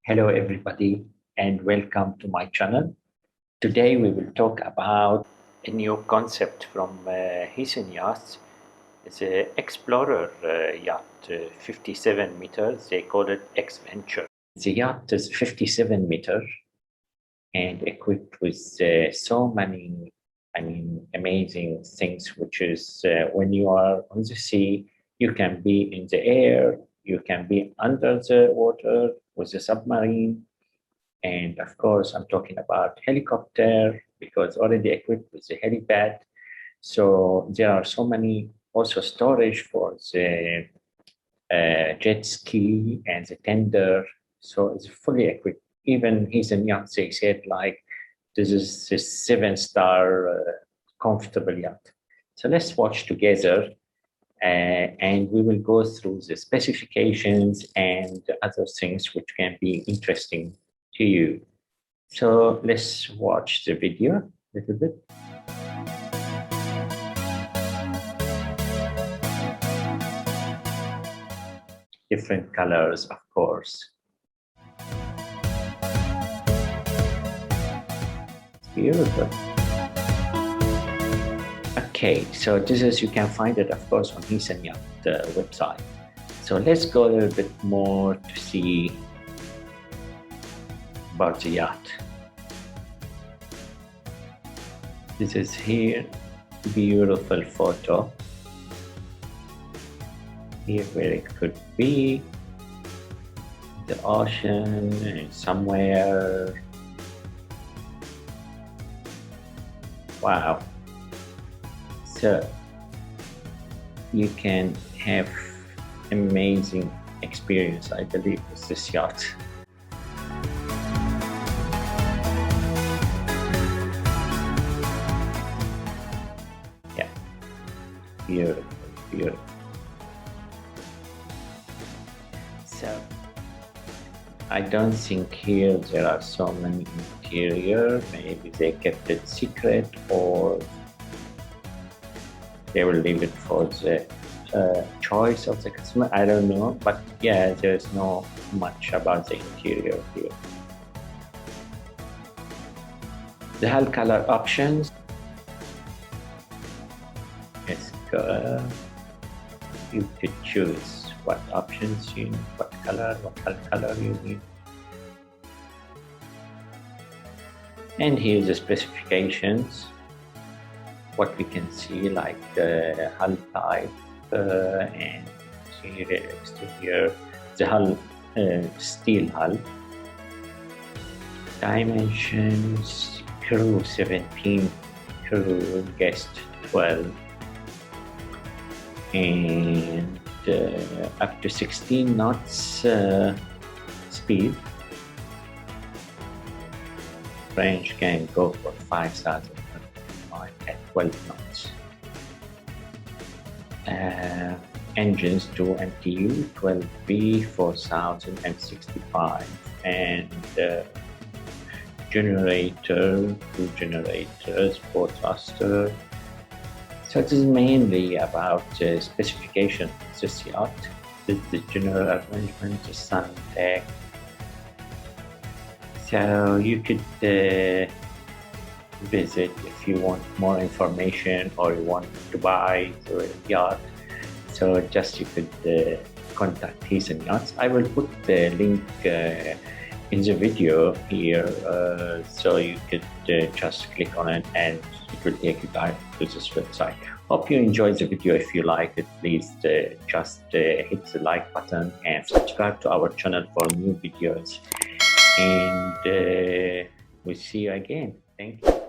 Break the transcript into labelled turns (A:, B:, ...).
A: Hello everybody and welcome to my channel. Today we will talk about a new concept from Heesen Yachts. It's an Explorer yacht, 57 meters. They call it Xventure. The yacht is 57 meters and equipped with so many, amazing things, which is when you are on the sea, you can be in the air, you can be under the water with a submarine. And of course, I'm talking about helicopter because already equipped with the helipad. So there are so many also storage for the jet ski and the tender. So it's fully equipped. Even Heesen Yachts, they said like, this is a 7-star comfortable yacht. So let's watch together and we will go through the specifications and other things which can be interesting to you. So let's watch the video a little bit. Different colors, of course. It's beautiful. Okay, so this is, you can find it, of course, on Heesen Yacht website. So let's go a little bit more to see about the yacht. This is here, beautiful photo. Here where it could be, the ocean somewhere. Wow. So you can have amazing experience, I believe, with this yacht. Yeah, beautiful, beautiful. So I don't think here there are so many interior. Maybe they kept it secret, or they will leave it for the choice of the customer. I don't know, but yeah, there's no much about the interior here. The hull color options. Yes, you could choose what options you need, what hull color you need. And here's the specifications. What we can see, like the hull type and interior, exterior, the hull, steel hull. Dimensions, crew 17, crew guest 12, and up to 16 knots speed. Range can go for 5,000 at 12 knots. Engines 2 MTU, 12B, 4065, and generator, 2 generators, 4 thruster. So it is mainly about specification of this yacht, the general arrangement, the sun deck. So you could visit if you want more information or you want to buy the yacht. So just you could contact Heesen Yachts. I will put the link in the video here, so you could just click on it and it will take you back to this website. Hope you enjoyed the video. If you like it, please just hit the like button and subscribe to our channel for new videos. And we'll see you again. Thank you.